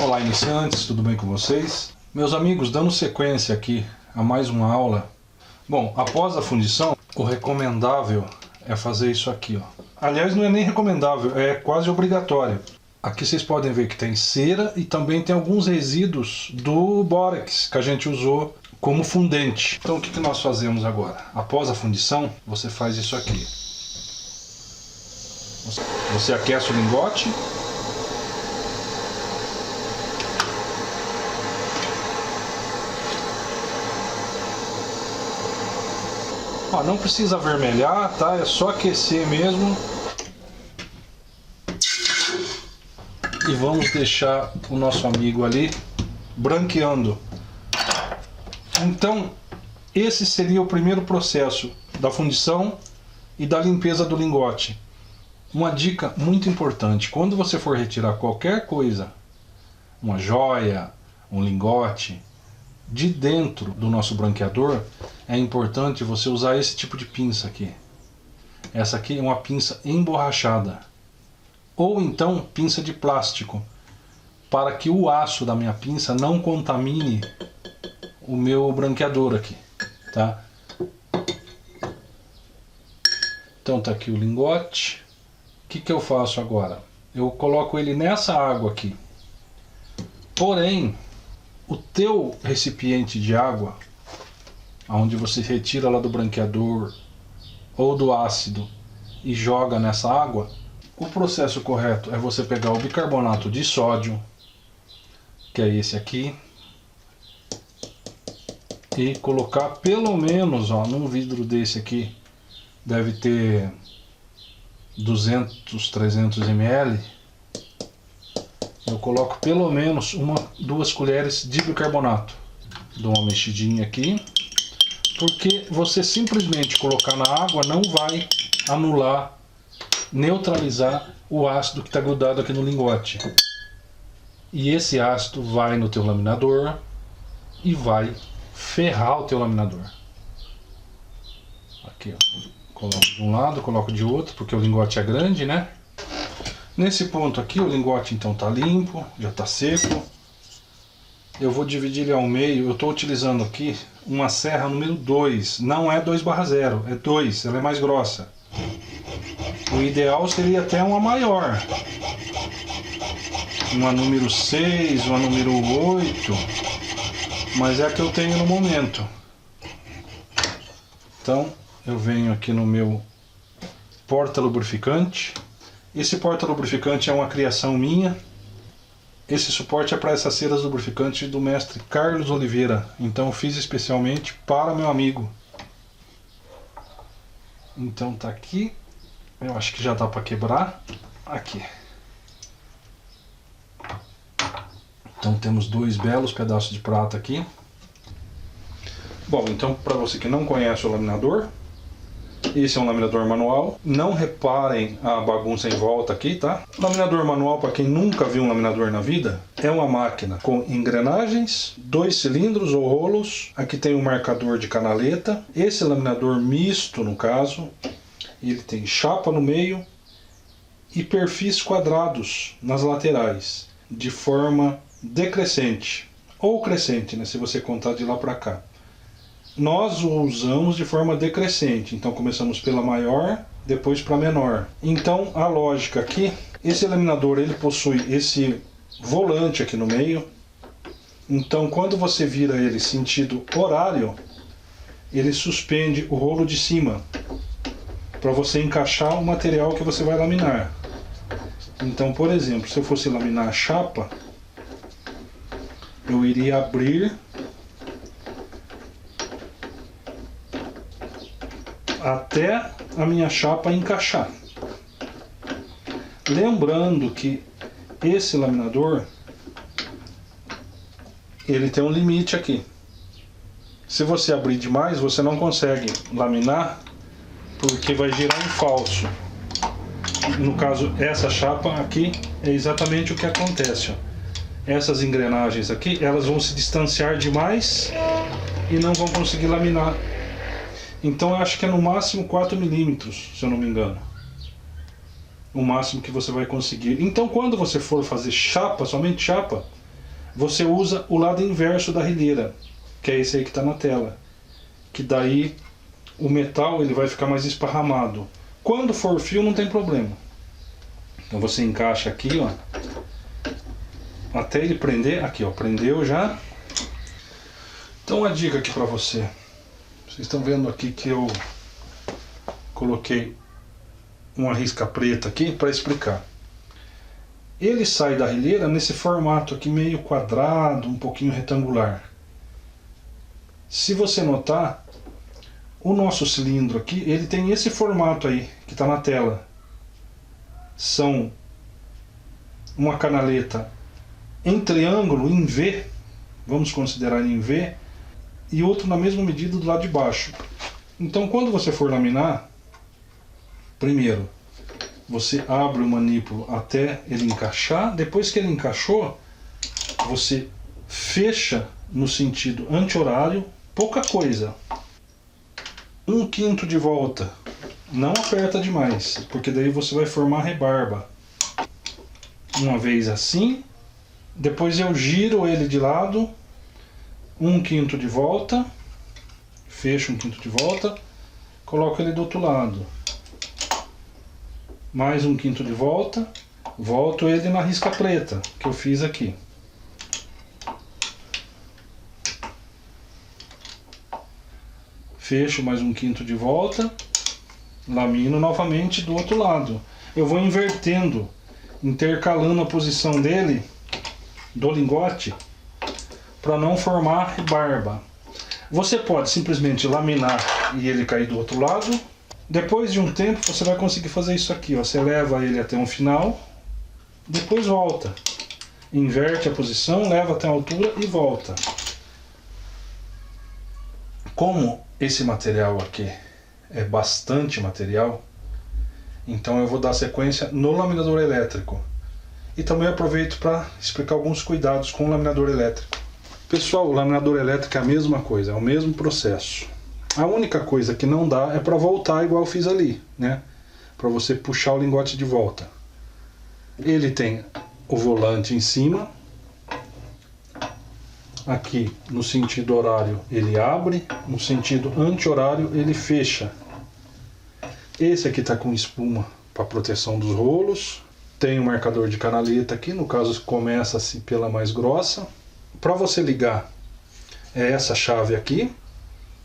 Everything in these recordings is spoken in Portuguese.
Olá, iniciantes, tudo bem com vocês? Meus amigos, dando sequência aqui a mais uma aula. Bom, após a fundição, o recomendável é fazer isso aqui, ó. Aliás, não é nem recomendável, é quase obrigatório. Aqui vocês podem ver que tem cera e também tem alguns resíduos do bórax que a gente usou como fundente. Então o que nós fazemos agora? Após a fundição, você faz isso aqui. Você aquece o lingote. Ó, não precisa avermelhar, tá? É só aquecer mesmo. E vamos deixar o nosso amigo ali branqueando. Então, esse seria o primeiro processo da fundição e da limpeza do lingote. Uma dica muito importante: quando você for retirar qualquer coisa, uma joia, um lingote, de dentro do nosso branqueador, é importante você usar esse tipo de pinça aqui. Essa aqui é uma pinça emborrachada, ou então pinça de plástico, para que o aço da minha pinça não contamine o meu branqueador aqui, tá? Então tá aqui o lingote. O que eu faço agora? Eu coloco ele nessa água aqui. Porém, o teu recipiente de água, onde você retira lá do branqueador ou do ácido e joga nessa água, o processo correto é você pegar o bicarbonato de sódio, que é esse aqui, e colocar pelo menos, ó, num vidro desse aqui, deve ter 200, 300 ml. Eu coloco pelo menos 2 colheres de bicarbonato. Dou uma mexidinha aqui, porque você simplesmente colocar na água não vai anular, neutralizar o ácido que está grudado aqui no lingote. E esse ácido vai no teu laminador e vai ferrar o teu laminador. Aqui, ó. Coloco de um lado, coloco de outro, porque o lingote é grande, né? Nesse ponto aqui, o lingote então está limpo, já está seco. Eu vou dividir ele ao meio. Eu estou utilizando aqui uma serra número 2. Não é 2/0, é 2, ela é mais grossa. O ideal seria até uma maior. Uma número 6, uma número 8. Mas é a que eu tenho no momento. Então, eu venho aqui no meu porta-lubrificante. Esse porta-lubrificante é uma criação minha. Esse suporte é para essas ceras lubrificantes do mestre Carlos Oliveira. Então eu fiz especialmente para meu amigo. Então tá aqui. Eu acho que já dá para quebrar. Aqui. Então temos 2 belos pedaços de prata aqui. Bom, então para você que não conhece o laminador, esse é um laminador manual. Não reparem a bagunça em volta aqui, tá? Laminador manual, para quem nunca viu um laminador na vida, é uma máquina com engrenagens, 2 cilindros ou rolos. Aqui tem um marcador de canaleta. Esse laminador misto, no caso, ele tem chapa no meio e perfis quadrados nas laterais, de forma decrescente ou crescente, né, se você contar de lá para cá. Nós o usamos de forma decrescente, então começamos pela maior, depois para menor. Então a lógica aqui, esse laminador ele possui esse volante aqui no meio. Então quando você vira ele sentido horário, ele suspende o rolo de cima para você encaixar o material que você vai laminar. Então, por exemplo, se eu fosse laminar a chapa, eu iria abrir até a minha chapa encaixar. Lembrando que esse laminador, ele tem um limite aqui. Se você abrir demais, você não consegue laminar, porque vai girar em falso. No caso, essa chapa aqui é exatamente o que acontece, ó. Essas engrenagens aqui, elas vão se distanciar demais e não vão conseguir laminar. Então eu acho que é no máximo 4 milímetros, se eu não me engano. O máximo que você vai conseguir. Então quando você for fazer chapa, somente chapa, você usa o lado inverso da rilheira, que é esse aí que está na tela. Que daí o metal ele vai ficar mais esparramado. Quando for fio não tem problema. Então você encaixa aqui, ó, até ele prender. Aqui, ó, prendeu já. Então uma dica aqui para você. Vocês estão vendo aqui que eu coloquei uma risca preta aqui para explicar. Ele sai da rilheira nesse formato aqui meio quadrado, um pouquinho retangular. Se você notar, o nosso cilindro aqui, ele tem esse formato aí, que está na tela. São uma canaleta em triângulo, em V, vamos considerar em V, e outro na mesma medida do lado de baixo. Então quando você for laminar, primeiro você abre o manípulo até ele encaixar. Depois que ele encaixou, você fecha no sentido anti-horário, pouca coisa, 1/5 de volta, não aperta demais, porque daí você vai formar rebarba. Uma vez assim, depois eu giro ele de lado, 1/5 de volta, fecho 1/5 de volta, coloco ele do outro lado, mais 1/5 de volta, volto ele na risca preta que eu fiz aqui. Fecho mais 1/5 de volta, lamino novamente do outro lado. Eu vou invertendo, intercalando a posição dele, do lingote, para não formar rebarba. Você pode simplesmente laminar e ele cair do outro lado. Depois de um tempo você vai conseguir fazer isso aqui, ó. Você leva ele até um final, depois volta. Inverte a posição, leva até a altura e volta. Como esse material aqui é bastante material, então eu vou dar sequência no laminador elétrico. E também aproveito para explicar alguns cuidados com o laminador elétrico. Pessoal, o laminador elétrico é a mesma coisa, é o mesmo processo. A única coisa que não dá é para voltar igual eu fiz ali, né? Para você puxar o lingote de volta. Ele tem o volante em cima. Aqui no sentido horário ele abre, no sentido anti-horário ele fecha. Esse aqui está com espuma para proteção dos rolos. Tem um marcador de canaleta aqui, no caso começa-se pela mais grossa. Para você ligar é essa chave aqui,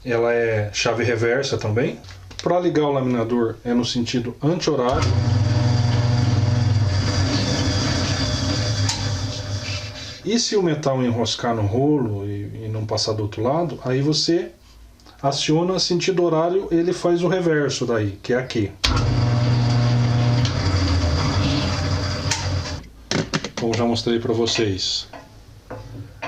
ela é chave reversa também. Para ligar o laminador é no sentido anti-horário. E se o metal enroscar no rolo e não passar do outro lado, aí você aciona sentido horário, ele faz o reverso daí, que é aqui. Como já mostrei para vocês,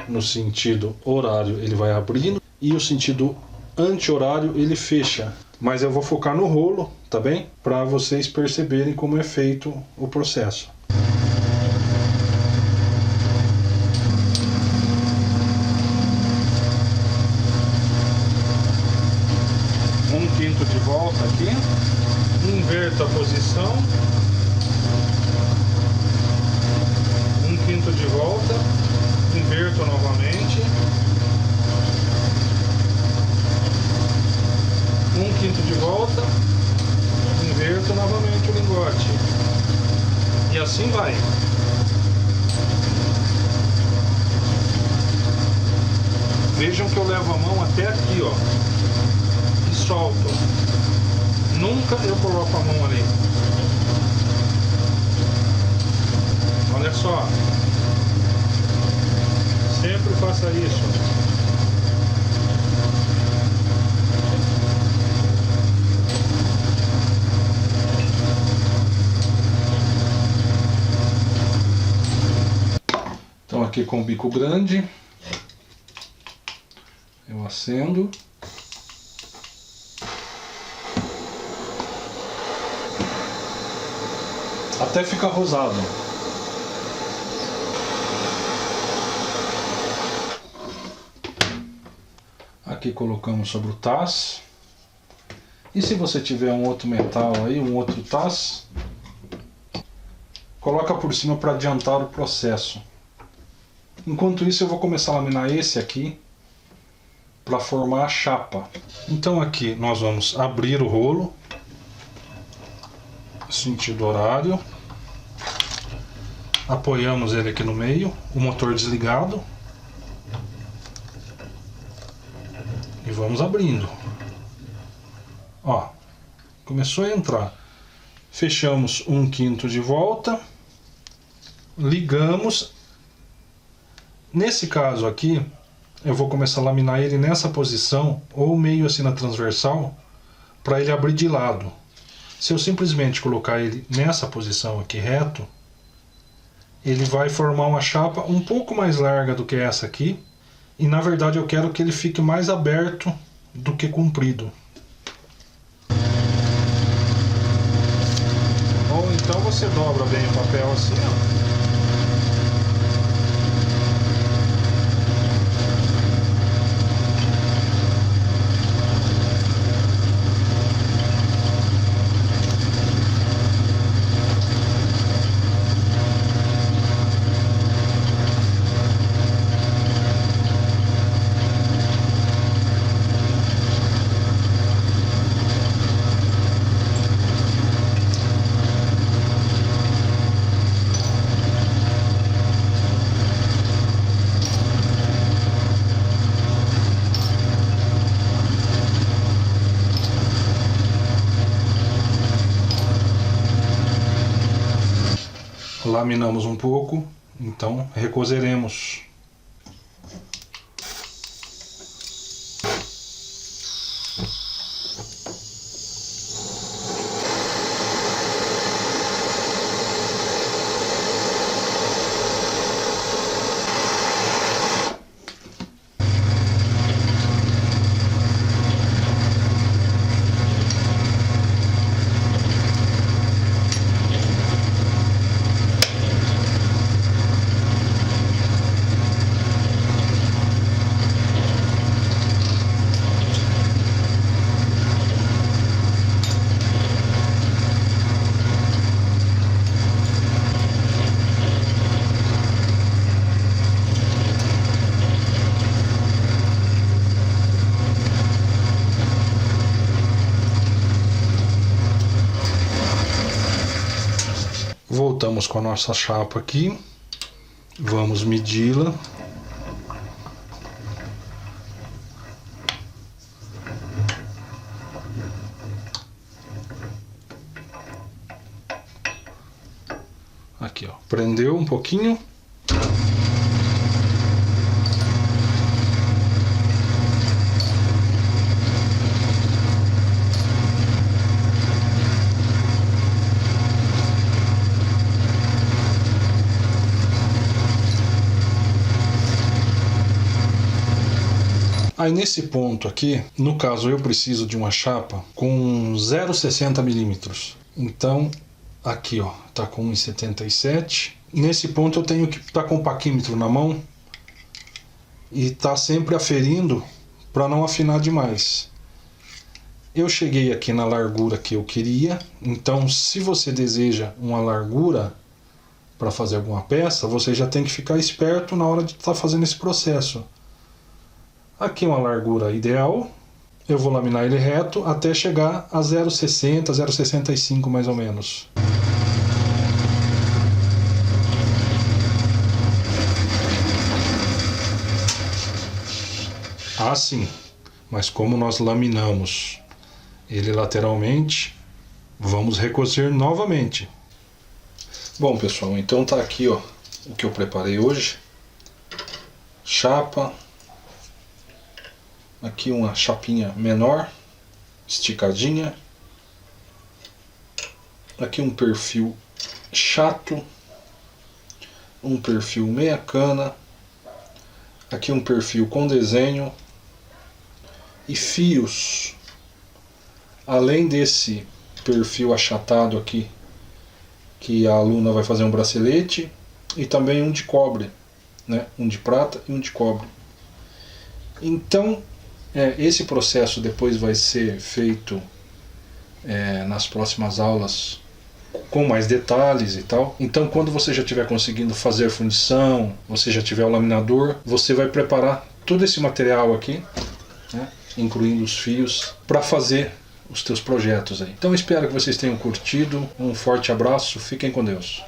no sentido horário ele vai abrindo e o sentido anti-horário ele fecha. Mas eu vou focar no rolo, tá bem? Para vocês perceberem como é feito o processo. 1/5 de volta aqui, inverto a posição, 1/5 de volta, inverto novamente, 1/5 de volta, inverto novamente o lingote, e assim vai. Vejam que eu levo a mão até aqui, ó, e solto. Nunca eu coloco a mão ali. Olha só. Sempre faça isso. Então aqui com o bico grande, eu acendo. Até ficar rosado. Aqui colocamos sobre o taz. E se você tiver um outro metal aí, um outro taz, coloca por cima para adiantar o processo. Enquanto isso eu vou começar a laminar esse aqui para formar a chapa. Então aqui nós vamos abrir o rolo, sentido horário, apoiamos ele aqui no meio, o motor desligado e vamos abrindo. Ó, começou a entrar. Fechamos 1/5 de volta, ligamos. Nesse caso aqui, eu vou começar a laminar ele nessa posição, ou meio assim na transversal, para ele abrir de lado. Se eu simplesmente colocar ele nessa posição aqui reto, ele vai formar uma chapa um pouco mais larga do que essa aqui, e na verdade eu quero que ele fique mais aberto do que comprido. Ou então você dobra bem o papel assim, ó. Laminamos um pouco, então recoseremos. Voltamos com a nossa chapa aqui, vamos medi-la. Aqui, ó, prendeu um pouquinho. Aí nesse ponto aqui, no caso eu preciso de uma chapa com 0,60 milímetros. Então aqui, ó, tá com 1,77. Nesse ponto eu tenho que estar com o paquímetro na mão e tá sempre aferindo para não afinar demais. Eu cheguei aqui na largura que eu queria, então se você deseja uma largura para fazer alguma peça, você já tem que ficar esperto na hora de estar fazendo esse processo. Aqui uma largura ideal, eu vou laminar ele reto até chegar a 0,60, 0,65 mais ou menos. Assim, mas como nós laminamos ele lateralmente, vamos recozer novamente. Bom pessoal, então tá aqui, ó, o que eu preparei hoje. Chapa. Aqui uma chapinha menor, esticadinha. Aqui um perfil chato. Um perfil meia cana. Aqui um perfil com desenho. E fios. Além desse perfil achatado aqui, que a aluna vai fazer um bracelete. E também um de cobre, né? Um de prata e um de cobre. Então, esse processo depois vai ser feito nas próximas aulas com mais detalhes e tal. Então quando você já estiver conseguindo fazer fundição, você já tiver o laminador, você vai preparar todo esse material aqui, né, incluindo os fios, para fazer os teus projetos aí. Então espero que vocês tenham curtido, um forte abraço, fiquem com Deus.